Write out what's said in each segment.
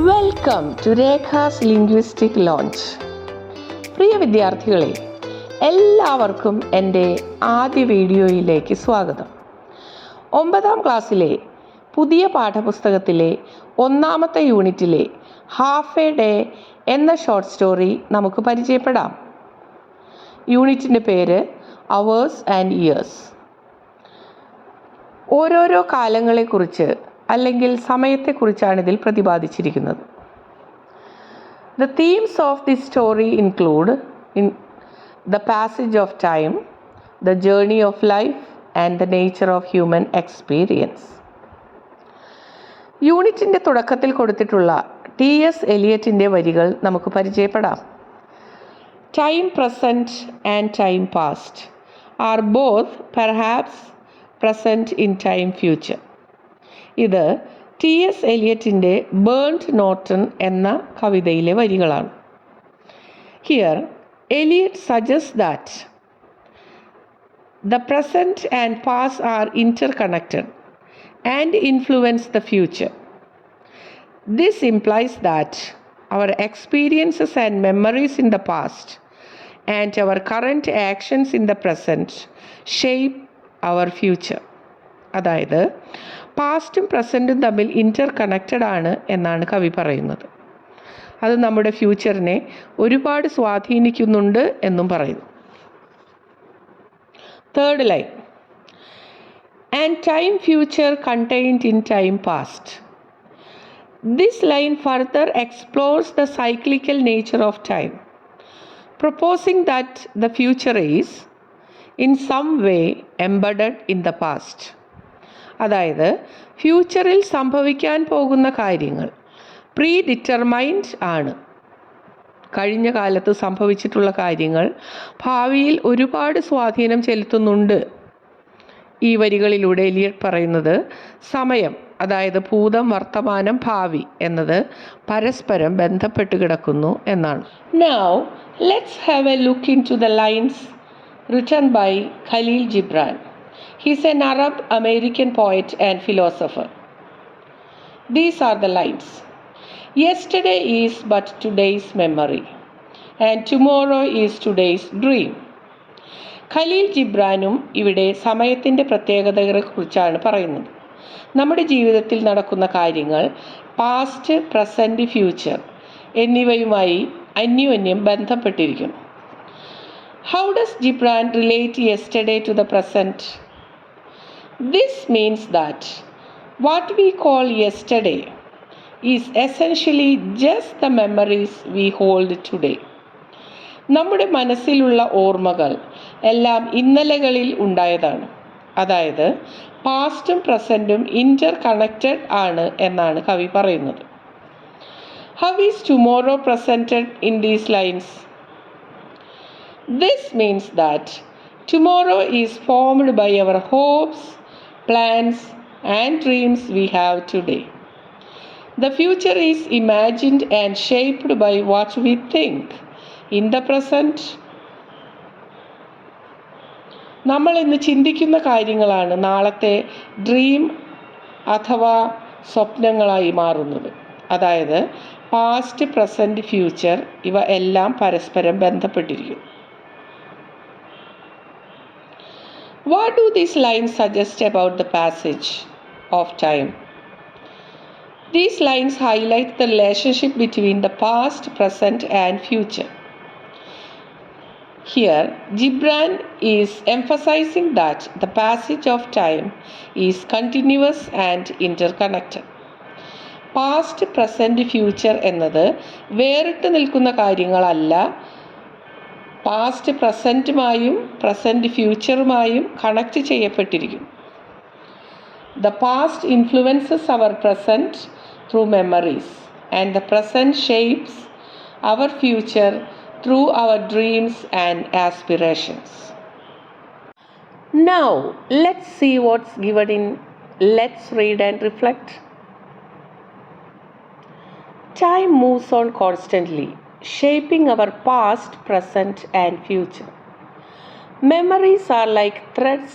Welcome to Rekha's linguistic lounge. പ്രിയ വിദ്യാർത്ഥികളെ, എല്ലാവർക്കും എൻ്റെ ആദ്യ വീഡിയോയിലേക്ക് സ്വാഗതം. 9ാം ക്ലാസ്സിലെ പുതിയ പാഠപുസ്തകത്തിലെ 1ാമത്തെ യൂണിറ്റിലെ ഹാഫ് എ ഡേ എന്ന ഷോർട്ട് സ്റ്റോറി നമുക്ക് പരിചയപ്പെടാം. യൂണിറ്റിൻ്റെ പേര് അവേഴ്സ് ആൻഡ് ഇയേഴ്സ്. ഓരോരോ കാലങ്ങളെക്കുറിച്ച് അല്ലെങ്കിൽ സമയത്തെക്കുറിച്ചാണ് ഇതിൽ പ്രതിപാദിച്ചിരിക്കുന്നത്. The themes of this story include the passage of time, the journey of life and the nature of human experience. യൂണിറ്റിൻ്റെ തുടക്കത്തിൽ കൊടുത്തിട്ടുള്ള T.S. എലിയറ്റിൻ്റെ വരികൾ നമുക്ക് പരിചയപ്പെടാം. Time present and time past are both perhaps present in time future. ഇത് T.S. എലിയറ്റിൻ്റെ burned Norton എന്ന കവിതയിലെ വരികളാണ്. Here, Eliot suggests that the present and past are interconnected and influence the future. This implies that our experiences and memories in the past and our current actions in the present shape our future. അതായത് പാസ്റ്റും പ്രസൻറ്റും തമ്മിൽ ഇൻ്റർ connected ആണ് എന്നാണ് കവി പറയുന്നത്. അത് നമ്മുടെ ഫ്യൂച്ചറിനെ ഒരുപാട് സ്വാധീനിക്കുന്നുണ്ട് എന്നും പറയുന്നു. Third line, and time future contained in time past. This line further explores the cyclical nature of time, proposing that the future is in some way embedded in the past. അതായത് ഫ്യൂച്ചറിൽ സംഭവിക്കാൻ പോകുന്ന കാര്യങ്ങൾ പ്രീ ഡിറ്റർമൈൻഡ് ആണ്. കഴിഞ്ഞ കാലത്ത് സംഭവിച്ചിട്ടുള്ള കാര്യങ്ങൾ ഭാവിയിൽ ഒരുപാട് സ്വാധീനം ചെലുത്തുന്നുണ്ട്. ഈ വരികളിലൂടെ എലിയട്ട് പറയുന്നത് സമയം, അതായത് ഭൂതം, വർത്തമാനം, ഭാവി എന്നത് പരസ്പരം ബന്ധപ്പെട്ട് കിടക്കുന്നു എന്നാണ്. Now let's have a look into the lines written by Khalil Gibran. He's an Arab-American poet and philosopher. These are the lines. Yesterday is but today's memory, and tomorrow is today's dream. Khaleel ജിബ്രാനും ഇവിടെ സമയത്തിൻ്റെ പ്രത്യേകതകളെക്കുറിച്ചാണ് പറയുന്നത്. നമ്മുടെ ജീവിതത്തിൽ നടക്കുന്ന കാര്യങ്ങൾ past, present, future എന്നിവയുമായി അന്യോന്യം ബന്ധപ്പെട്ടിരിക്കുന്നു. How does Gibran relate yesterday to the present? This means that what we call yesterday is essentially just the memories we hold today. നമ്മുടെ മനസ്സിലുള്ള ഓർമ്മകൾ എല്ലാം ഇന്നലകളിൽ ഉണ്ടായതാണ്. അതായത് പാസ്റ്റും പ്രസൻറ്റും ഇൻ്റർ കണക്റ്റഡ് ആണ് എന്നാണ് കവി പറയുന്നത്. How is tomorrow presented in these lines? This means that tomorrow is formed by our hopes, plans and dreams we have today. The future is imagined and shaped by what we think in the present. നമ്മൾ ഇന്ന് ചിന്തിക്കുന്ന കാര്യങ്ങളാണ് നാളത്തെ dream അഥവാ സ്വപ്നങ്ങളായി മാറുന്നത്. അതായത് past, present, future ഇവ എല്ലാം പരസ്പരം ബന്ധപ്പെട്ടിരിക്കുന്നു. What do these lines suggest about the passage of time? These lines highlight the relationship between the past, present and future. Here, Gibran is emphasizing that the passage of time is continuous and interconnected. Past, present, future എന്നത് വേറിട്ട് നിൽക്കുന്ന കാര്യങ്ങളല്ല, past പ്രസൻറ്റുമായും present ഫ്യൂച്ചറുമായും connect ചെയ്യപ്പെട്ടിരിക്കുന്നു. The past influences our present through memories and the present shapes our future through our dreams and aspirations. Now let's see what's given in Let's Read and Reflect. Time moves on constantly, shaping our past, present and future. Memories are like threads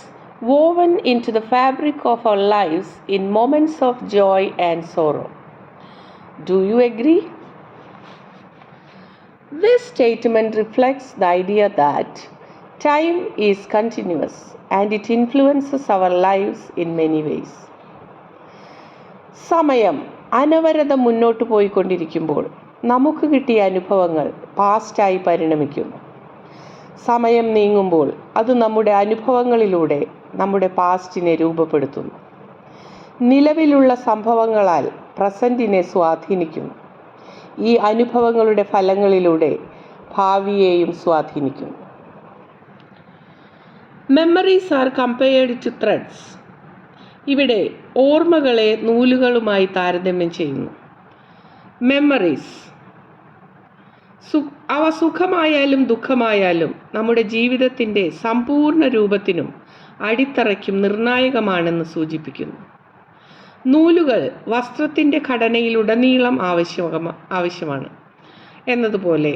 woven into the fabric of our lives in moments of joy and sorrow. Do you agree? This statement reflects the idea that time is continuous and it influences our lives in many ways. സമയം അനവരതം മുന്നോട്ട് പോയിക്കൊണ്ടിരിക്കുമ്പോൾ നമുക്ക് കിട്ടിയ അനുഭവങ്ങൾ പാസ്റ്റായി പരിണമിക്കുന്നു. സമയം നീങ്ങുമ്പോൾ അത് നമ്മുടെ അനുഭവങ്ങളിലൂടെ നമ്മുടെ പാസ്റ്റിനെ രൂപപ്പെടുത്തുന്നു. നിലവിലുള്ള സംഭവങ്ങളാൽ പ്രസൻറ്റിനെ സ്വാധീനിക്കുന്നു. ഈ അനുഭവങ്ങളുടെ ഫലങ്ങളിലൂടെ ഭാവിയെയും സ്വാധീനിക്കുന്നു. Memories are compared to threads. ഇവിടെ ഓർമ്മകളെ നൂലുകളുമായി താരതമ്യം ചെയ്യുന്നു. മെമ്മറീസ് അവ സുഖമായാലും ദുഃഖമായാലും നമ്മുടെ ജീവിതത്തിൻ്റെ സമ്പൂർണ്ണ രൂപത്തിനും അടിത്തറയ്ക്കും നിർണായകമാണെന്ന് സൂചിപ്പിക്കുന്നു. നൂലുകൾ വസ്ത്രത്തിൻ്റെ ഘടനയിലുടനീളം ആവശ്യമാണ് എന്നതുപോലെ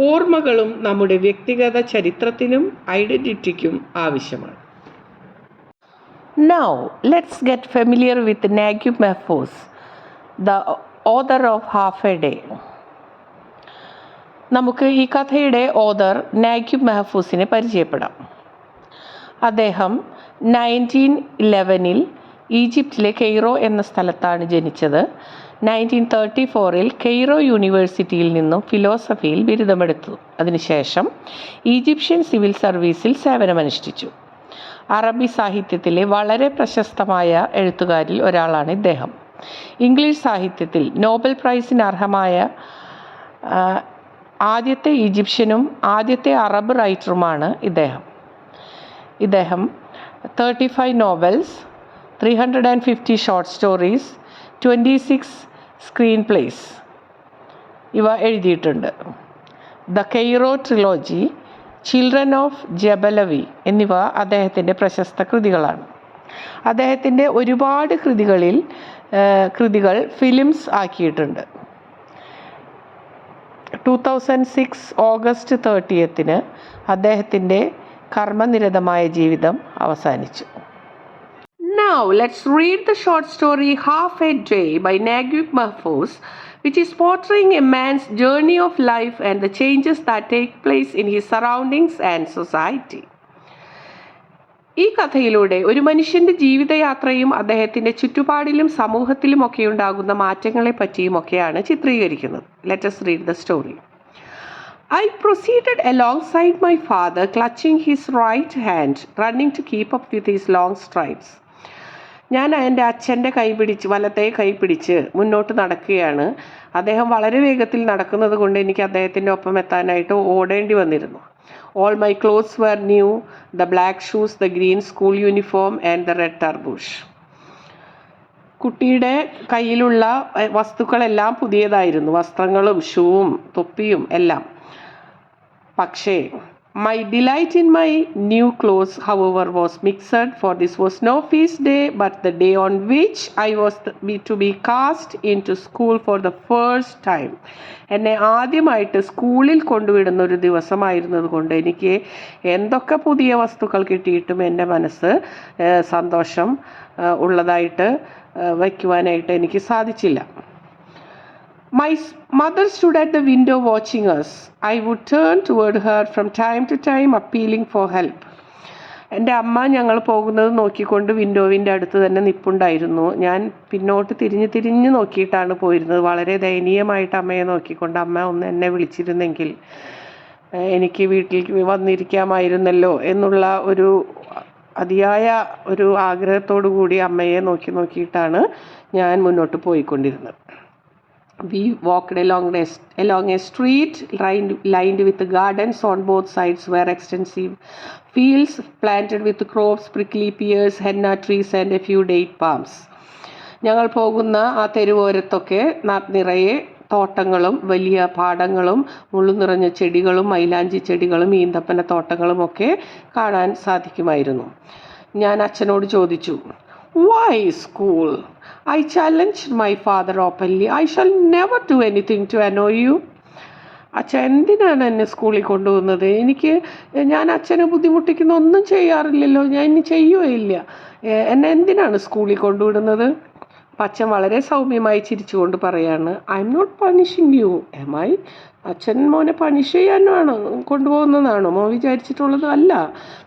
ഓർമ്മകളും നമ്മുടെ വ്യക്തിഗത ചരിത്രത്തിനും ഐഡൻറ്റിറ്റിക്കും ആവശ്യമാണ്. Now let's get familiar with Naguib Mahfouz, the author of Half a Day. നമുക്ക് ഈ കഥയുടെ ഓഥർ നാഗിബ് മെഹഫൂസിനെ പരിചയപ്പെടാം. അദ്ദേഹം 1911 ഈജിപ്തിലെ കെയ്റോ എന്ന സ്ഥലത്താണ് ജനിച്ചത്. 1934 കെയ്റോ യൂണിവേഴ്സിറ്റിയിൽ നിന്നും ഫിലോസഫിയിൽ ബിരുദമെടുത്തു. അതിനുശേഷം ഈജിപ്ഷ്യൻ സിവിൽ സർവീസിൽ സേവനമനുഷ്ഠിച്ചു. അറബി സാഹിത്യത്തിലെ വളരെ പ്രശസ്തമായ എഴുത്തുകാരിൽ ഒരാളാണ് ഇദ്ദേഹം. ഇംഗ്ലീഷ് സാഹിത്യത്തിൽ നോബൽ പ്രൈസിന് അർഹമായ ആദ്യത്തെ ഈജിപ്ഷ്യനും ആദ്യത്തെ അറബ് റൈറ്ററുമാണ് ഇദ്ദേഹം. 35 novels, 350 short stories, 26 screen plays ഇവ എഴുതിയിട്ടുണ്ട്. The Cairo trilogy, children of Gebelawi എന്നിവ അദ്ദേഹത്തിൻ്റെ പ്രശസ്ത കൃതികളാണ്. അദ്ദേഹത്തിൻ്റെ ഒരുപാട് കൃതികൾ ഫിലിംസ് ആക്കിയിട്ടുണ്ട്. 2006 ഓഗസ്റ്റ് 30 അദ്ദേഹത്തിൻ്റെ കർമ്മനിരതമായ ജീവിതം അവസാനിച്ചു. Now let's read the short story Half a Day by Naguib Mahfouz, which is portraying a man's journey of life and the changes that take place in his surroundings and society. ഈ കഥയിലൂടെ ഒരു മനുഷ്യൻ്റെ ജീവിതയാത്രയും അദ്ദേഹത്തിൻ്റെ ചുറ്റുപാടിലും സമൂഹത്തിലുമൊക്കെ ഉണ്ടാകുന്ന മാറ്റങ്ങളെ പറ്റിയുമൊക്കെയാണ് ചിത്രീകരിക്കുന്നത്. Let us read the story. I proceeded alongside my father, clutching his right hand, running to keep up with his long strides. ഞാൻ എൻ്റെ അച്ഛൻ്റെ വലത്തെ കൈ പിടിച്ച് മുന്നോട്ട് നടക്കുകയാണ്. അദ്ദേഹം വളരെ വേഗത്തിൽ നടക്കുന്നത് കൊണ്ട് എനിക്ക് അദ്ദേഹത്തിൻ്റെ ഒപ്പം എത്താനായിട്ട് ഓടേണ്ടി വന്നിരുന്നു. All my clothes were new, the black shoes, the green school uniform and the red tarbouche. കുട്ടിയുടെ കയ്യിലുള്ള വസ്തുക്കളെല്ലാം പുതിയതായിരുന്നു, വസ്ത്രങ്ങളും ഷൂവും തൊപ്പിയും എല്ലാം. പക്ഷേ my delight in my new clothes, however, was mixed, for this was no feast day but the day on which I was to be cast into school for the first time. എന്നെ ആദ്യമായിട്ട് സ്കൂളിൽ കൊണ്ടുവിടുന്ന ഒരു ദിവസമായിരുന്നത് കൊണ്ട് എനിക്ക് എന്തൊക്കെ പുതിയ വസ്തുക്കൾ കിട്ടിയിട്ടും എൻ്റെ മനസ്സ് സന്തോഷം ഉള്ളതായിട്ട് വയ്ക്കുവാനായിട്ട് എനിക്ക് സാധിച്ചില്ല. My mother stood at the window watching us. I would turn toward her from time to time, appealing for help. എൻ്റെ അമ്മ ഞങ്ങൾ പോകുന്നത് നോക്കിക്കൊണ്ട് വിൻഡോവിൻ്റെ അടുത്ത് തന്നെ നിൽപ്പുണ്ടായിരുന്നു. ഞാൻ പിന്നോട്ട് തിരിഞ്ഞ് നോക്കിയിട്ടാണ് പോയിരുന്നത്. വളരെ ദയനീയമായിട്ട് അമ്മയെ നോക്കിക്കൊണ്ട്, അമ്മ ഒന്ന് എന്നെ വിളിച്ചിരുന്നെങ്കിൽ എനിക്ക് വീട്ടിൽ വന്നിരിക്കാമായിരുന്നല്ലോ എന്നുള്ള ഒരു അതിയായ ഒരു ആഗ്രഹത്തോടു കൂടി അമ്മയെ നോക്കിയിട്ടാണ് ഞാൻ മുന്നോട്ട് പോയിക്കൊണ്ടിരുന്നത്. We walked along a street lined with gardens on both sides, where extensive fields planted with crops, prickly pears, henna trees and a few date palms. ഞങ്ങൾ പോകുന്ന ആ തെരുവോരത്തൊക്കെ നിറയെ തോട്ടങ്ങളും വലിയ പാടങ്ങളും മുള്ളു നിറഞ്ഞ ചെടികളും മൈലാഞ്ചി ചെടികളും ഈന്തപ്പന തോട്ടങ്ങളും ഒക്കെ കാണാൻ സാധിക്കുമായിരുന്നു. ഞാൻ അച്ഛനോട് ചോദിച്ചു, "Why school?" I challenged my father openly. "I shall never do anything to annoy you." അച്ഛൻ എന്തിനാണ് എന്നെ സ്കൂളിൽ കൊണ്ടുപോകുന്നത്? ഞാൻ അച്ഛനെ ബുദ്ധിമുട്ടിക്കുന്ന ഒന്നും ചെയ്യാറില്ലല്ലോ, ഞാൻ ഇനി ചെയ്യുകയില്ല. എന്നെ എന്തിനാണ് സ്കൂളിൽ കൊണ്ടുവിടുന്നത്? അച്ഛൻ വളരെ സൗമ്യമായി ചിരിച്ചുകൊണ്ട് പറയാണ്, I am not punishing you. അച്ഛൻ മോനെ പണിഷ് ചെയ്യാനാണ് കൊണ്ടുപോകുന്നതാണോ മോൻ വിചാരിച്ചിട്ടുള്ളത്? അല്ല.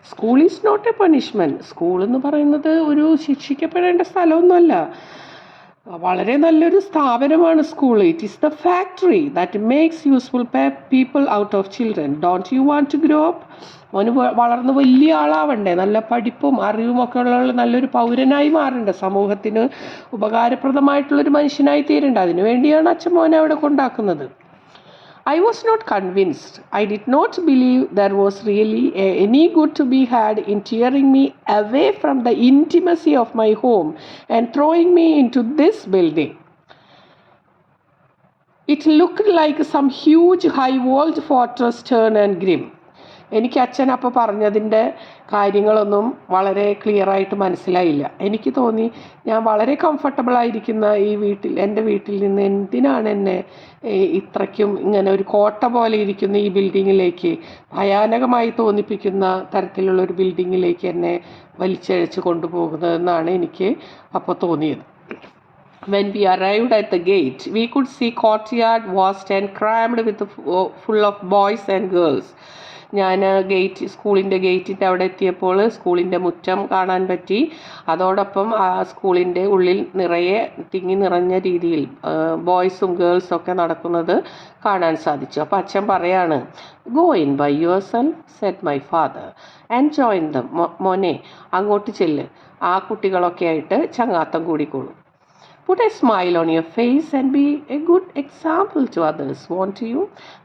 School is not a punishment. School എന്ന് പറയുന്നത് ഒരു ശിക്ഷിക്കപ്പെടേണ്ട സ്ഥലമൊന്നുമല്ല. വളരെ നല്ലൊരു സ്ഥാപനമാണ് school. It is the factory that makes useful people out of children. Don't you want to grow up? മോന് വളർന്ന് വലിയ ആളാവണ്ടേ, നല്ല പഠിപ്പും അറിവും ഒക്കെ ഉള്ള നല്ലൊരു പൗരനായി മാറണ്ടേ, സമൂഹത്തിന് ഉപകാരപ്രദമായിട്ടുള്ളൊരു മനുഷ്യനായി തീരണ്ട. അതിനു വേണ്ടിയാണ് അച്ഛൻ മോനെ അവിടെ കൊണ്ടാക്കുന്നത്. I was not convinced. I did not believe there was really any good to be had in tearing me away from the intimacy of my home and throwing me into this building. It looked like some huge high-walled fortress, stern and grim. എനിക്ക് അച്ഛൻ അപ്പോൾ പറഞ്ഞതിൻ്റെ കാര്യങ്ങളൊന്നും വളരെ ക്ലിയറായിട്ട് മനസ്സിലായില്ല. എനിക്ക് തോന്നി ഞാൻ വളരെ കംഫർട്ടബിളായിരിക്കുന്ന ഈ വീട്ടിൽ, എൻ്റെ വീട്ടിൽ നിന്ന് എന്തിനാണ് എന്നെ ഇത്രയ്ക്കും ഇങ്ങനെ ഒരു കോട്ട പോലെ ഇരിക്കുന്ന ഈ ബിൽഡിങ്ങിലേക്ക്, ഭയാനകമായി തോന്നിപ്പിക്കുന്ന തരത്തിലുള്ളൊരു ബിൽഡിങ്ങിലേക്ക് എന്നെ വലിച്ചഴച്ച് കൊണ്ടുപോകുന്നതെന്നാണ് എനിക്ക് അപ്പോൾ തോന്നിയത്. When we arrived at the gate, we could see courtyard vast and crammed with full of boys and girls. ഞാൻ സ്കൂളിൻ്റെ ഗേറ്റിൻ്റെ അവിടെ എത്തിയപ്പോൾ സ്കൂളിൻ്റെ മുറ്റം കാണാൻ പറ്റി. അതോടൊപ്പം ആ സ്കൂളിൻ്റെ ഉള്ളിൽ നിറയെ തിങ്ങി നിറഞ്ഞ രീതിയിൽ ബോയ്സും ഗേൾസും ഒക്കെ നടക്കുന്നത് കാണാൻ സാധിച്ചു. അപ്പോൾ അച്ഛൻ പറയാണ്, go in by yourself, said my father, and join them. മോനെ അങ്ങോട്ട് ചെല്ല്, ആ കുട്ടികളൊക്കെ ആയിട്ട് ചങ്ങാത്തം കൂടിക്കോളൂ. Put a smile on your face and be a good example to others, won't you?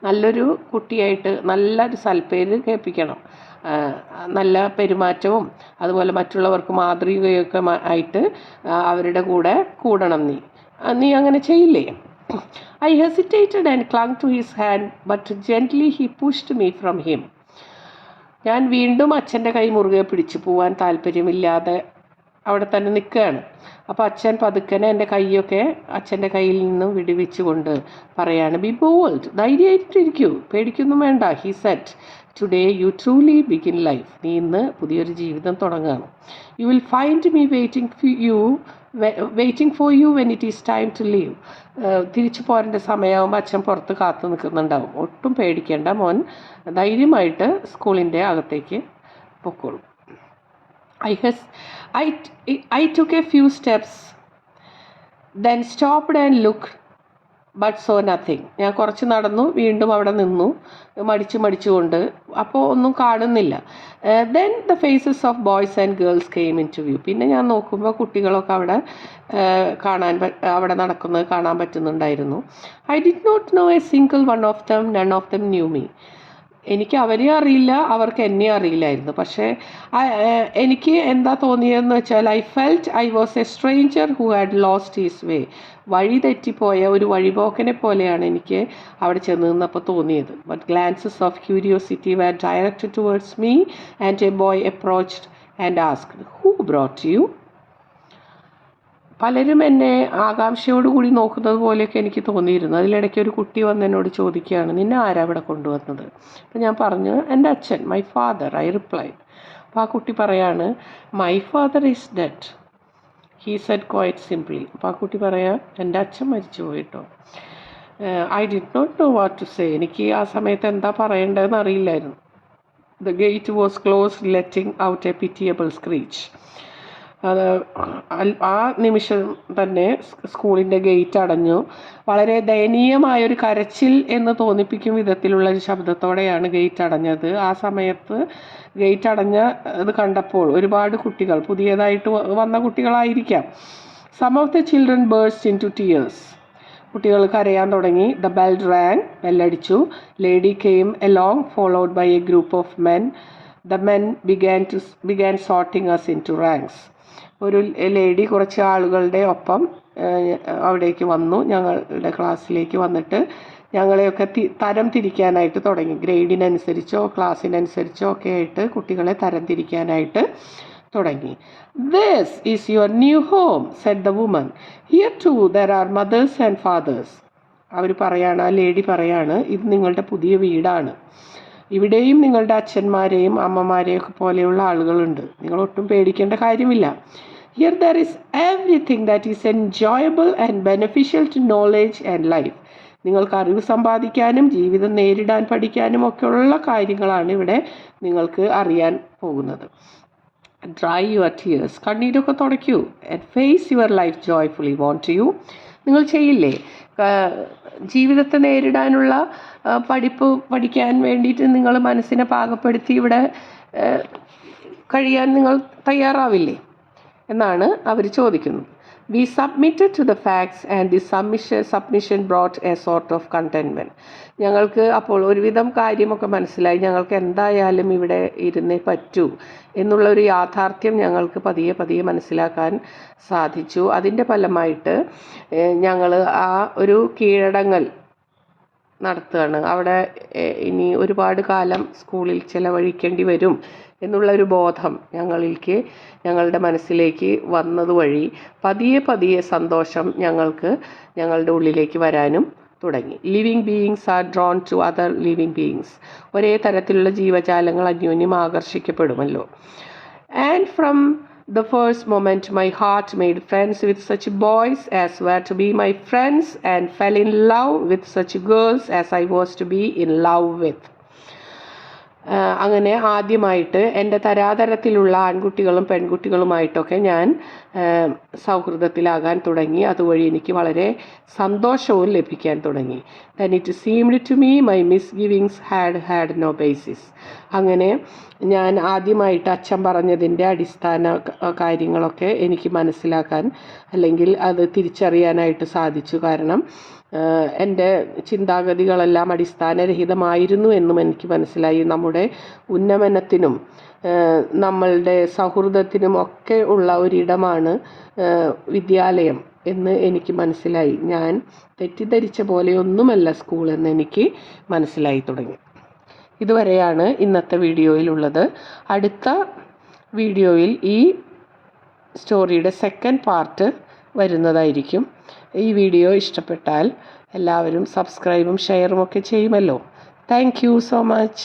നല്ലൊരു കുട്ടിയായിട്ട് നല്ലൊരു സൽപ്പേര് കേൾപ്പിക്കണം, നല്ല പെരുമാറ്റവും അതുപോലെ മറ്റുള്ളവർക്ക് മാതൃകയൊക്കെ ആയിട്ട് അവരുടെ കൂടെ കൂടണം. നീ അങ്ങനെ ചെയ്യില്ലേ? I hesitated and clung to his hand, but gently he pushed me from him. ഞാൻ വീണ്ടും അച്ഛൻ്റെ കൈ മുറുകെ പിടിച്ചു പോവാൻ താല്പര്യമില്ലാതെ അവിടെ തന്നെ നിൽക്കുകയാണ്. അപ്പോൾ അച്ഛൻ പതുക്കനെ എൻ്റെ കൈയൊക്കെ അച്ഛൻ്റെ കയ്യിൽ നിന്നും വിടുവിച്ചുകൊണ്ട് പറയാണ്, ബി ബോൾഡ്, ധൈര്യമായിട്ടിരിക്കൂ, പേടിക്കൊന്നും വേണ്ട. He said, today you truly begin life. നീ ഇന്ന് പുതിയൊരു ജീവിതം തുടങ്ങുകയാണ്. You will find me waiting for you when it is time to leave. തിരിച്ചു പോരേണ്ട സമയമാകുമ്പോൾ അച്ഛൻ പുറത്ത് കാത്തു നിൽക്കുന്നുണ്ടാവും. ഒട്ടും പേടിക്കേണ്ട മോൻ, ധൈര്യമായിട്ട് സ്കൂളിൻ്റെ അകത്തേക്ക് പൊക്കോളൂ. I took a few steps, then stopped and looked, but saw nothing. ഞാൻ കുറച്ച് നടന്നു, വീണ്ടും അവിടെ നിന്നു, മടിച്ചുകൊണ്ട്. അപ്പോൾ ഒന്നും കാണുന്നില്ല. Then the faces of boys and girls came into view. പിന്നെ ഞാൻ നോക്കുമ്പോൾ കുട്ടികളൊക്കെ അവിടെ നടക്കുന്നത് കാണാൻ പറ്റുന്നുണ്ടായിരുന്നു. I did not know a single one of them. None of them knew me. എനിക്ക് അവരെ അറിയില്ല, അവർക്ക് എന്നെ അറിയില്ലായിരുന്നു. പക്ഷേ എനിക്ക് എന്താ തോന്നിയതെന്ന് വെച്ചാൽ, I felt I was A stranger who had lost his വേ. വഴി തെറ്റിപ്പോയ ഒരു വഴിപോക്കനെ പോലെയാണ് എനിക്ക് അവിടെ ചെന്ന് നിന്നപ്പോൾ തോന്നിയത്. But glances of curiosity were directed towards me and a boy approached and asked, who brought you? പലരും എന്നെ ആകാംക്ഷയോടുകൂടി നോക്കുന്നത് പോലെയൊക്കെ എനിക്ക് തോന്നിയിരുന്നു. അതിലിടയ്ക്ക് ഒരു കുട്ടി വന്ന് എന്നോട് ചോദിക്കുകയാണ്, നിന്നെ ആരാ ഇവിടെ കൊണ്ടുവന്നത്? അപ്പോൾ ഞാൻ പറഞ്ഞു, എൻ്റെ അച്ഛൻ, മൈ ഫാദർ, ഐ റിപ്ലൈഡ്. അപ്പോൾ ആ കുട്ടി പറയാണ്, my father is dead, he said quite simply. അപ്പോൾ ആ കുട്ടി പറയാം, എൻ്റെ അച്ഛൻ മരിച്ചു പോയിട്ടോ. I did not know what to say. എനിക്ക് ആ സമയത്ത് എന്താ പറയേണ്ടതെന്ന് അറിയില്ലായിരുന്നു. The gate was closed, letting out a pitiable screech. ആ നിമിഷം തന്നെ സ്കൂളിൻ്റെ ഗേറ്റ് അടഞ്ഞു. വളരെ ദയനീയമായൊരു കരച്ചിൽ എന്ന് തോന്നിപ്പിക്കും വിധത്തിലുള്ള ഒരു ശബ്ദത്തോടെയാണ് ഗേറ്റ് അടഞ്ഞത്. ആ സമയത്ത് ഗേറ്റ് അടഞ്ഞത് കണ്ടപ്പോൾ ഒരുപാട് കുട്ടികൾ, പുതിയതായിട്ട് വന്ന കുട്ടികളായിരിക്കാം, some of the children burst into tears. കുട്ടികൾ കരയാൻ തുടങ്ങി. ദ ബെൽ റാങ്, ബെല്ലടിച്ചു. Lady came along followed by a group of men. The men began sorting us into ranks. ഒരു ലേഡി കുറച്ച് ആളുകളുടെ ഒപ്പം അവിടേക്ക് വന്നു, ഞങ്ങളുടെ ക്ലാസ്സിലേക്ക് വന്നിട്ട് ഞങ്ങളെയൊക്കെ തരം തിരിക്കാനായിട്ട് തുടങ്ങി. ഗ്രേഡിനനുസരിച്ചോ ക്ലാസ്സിനനുസരിച്ചോ ഒക്കെ ആയിട്ട് കുട്ടികളെ തരം തിരിക്കാനായിട്ട് തുടങ്ങി. This is your new home, said the woman. Here too there are mothers and fathers. അവർ പറയാണ്, ആ ലേഡി പറയാണ്, ഇത് നിങ്ങളുടെ പുതിയ വീടാണ്, ഇവിടെയും നിങ്ങളുടെ അച്ഛന്മാരെയും അമ്മമാരെയും ഒക്കെ പോലെയുള്ള ആളുകളുണ്ട്, നിങ്ങൾ ഒട്ടും പേടിക്കേണ്ട കാര്യമില്ല. Here there is everything that is enjoyable and beneficial to knowledge and life. നിങ്ങൾക്ക് അറിവ് സമ്പാദിക്കാനും ജീവിതം നേരിടാൻ പഠിക്കാനും ഒക്കെയുള്ള കാര്യങ്ങളാണ് ഇവിടെ നിങ്ങൾക്ക് അറിയാൻ പോകുന്നത്. ഡ്രൈ യുവർ ടീയേഴ്സ്, കണ്ണീരൊക്കെ തുടയ്ക്കൂ. And face your life joyfully. Won't you, നിങ്ങൾ ചെയ്യില്ലേ? ജീവിതത്തെ നേരിടാനുള്ള പഠിക്കാൻ വേണ്ടിയിട്ട് നിങ്ങൾ മനസ്സിനെ പാകപ്പെടുത്തി ഇവിടെ കഴിയാൻ നിങ്ങൾ തയ്യാറാവില്ലേ എന്നാണ് അവർ ചോദിക്കുന്നത്. We submitted to the facts and the submission brought a sort of contentment. ഞങ്ങൾക്ക് അപ്പോൾ ഒരുവിധം കാര്യമൊക്കെ മനസ്സിലായി. ഞങ്ങൾക്ക് എന്തായാലും ഇവിടെ ഇരുന്നേ പറ്റൂ എന്നുള്ളൊരു യാഥാർത്ഥ്യം ഞങ്ങൾക്ക് പതിയെ മനസ്സിലാക്കാൻ സാധിച്ചു. അതിൻ്റെ ഫലമായിട്ട് ഞങ്ങൾ ആ ഒരു കീഴടങ്ങൽ നടത്തുകയാണ്. അവിടെ ഇനി ഒരുപാട് കാലം സ്കൂളിൽ ചിലവഴിക്കേണ്ടി വരും എന്നുള്ളൊരു ബോധം ഞങ്ങളുടെ മനസ്സിലേക്ക് വന്നതുവഴി പതിയെ സന്തോഷം ഞങ്ങളുടെ ഉള്ളിലേക്ക് വരാനും തുടങ്ങി. Living beings are drawn to other living beings. ഒരേ തരത്തിലുള്ള ജീവജാലങ്ങൾ അന്യോന്യം ആകർഷിക്കപ്പെടുമല്ലോ. And from the first moment my heart made friends with such boys as were to be my friends and fell in love with such girls as I was to be in love with. അങ്ങനെ ആദ്യമായിട്ട് എൻ്റെ തരാതരത്തിലുള്ള ആൺകുട്ടികളും പെൺകുട്ടികളുമായിട്ടൊക്കെ ഞാൻ സൗഹൃദത്തിലാകാൻ തുടങ്ങി. അതുവഴി എനിക്ക് വളരെ സന്തോഷവും ലഭിക്കാൻ തുടങ്ങി. then it seemed to me my misgivings had no basis. അങ്ങനെ ഞാൻ ആദ്യമായിട്ട് അച്ഛൻ പറഞ്ഞതിൻ്റെ അടിസ്ഥാന കാര്യങ്ങളൊക്കെ എനിക്ക് മനസ്സിലാക്കാൻ അല്ലെങ്കിൽ അത് തിരിച്ചറിയാനായിട്ട് സാധിച്ചു. കാരണം എൻ്റെ ചിന്താഗതികളെല്ലാം അടിസ്ഥാനരഹിതമായിരുന്നു എന്നും എനിക്ക് മനസ്സിലായി. നമ്മുടെ ഉന്നമനത്തിനും നമ്മളുടെ സൗഹൃദത്തിനും ഒക്കെ ഉള്ള ഒരിടമാണ് വിദ്യാലയം എന്ന് എനിക്ക് മനസ്സിലായി. ഞാൻ തെറ്റിദ്ധരിച്ച പോലെയൊന്നുമല്ല സ്കൂൾ എന്ന് എനിക്ക് മനസ്സിലായി തുടങ്ങി. ഇതുവരെയാണ് ഇന്നത്തെ വീഡിയോയിലുള്ളത്. അടുത്ത വീഡിയോയിൽ ഈ സ്റ്റോറിയുടെ സെക്കൻഡ് പാർട്ട് വരുന്നതായിരിക്കും. ഈ വീഡിയോ ഇഷ്ടപ്പെട്ടാൽ എല്ലാവരും സബ്സ്ക്രൈബും ഷെയറും ഒക്കെ ചെയ്യുമല്ലോ. Thank you so much.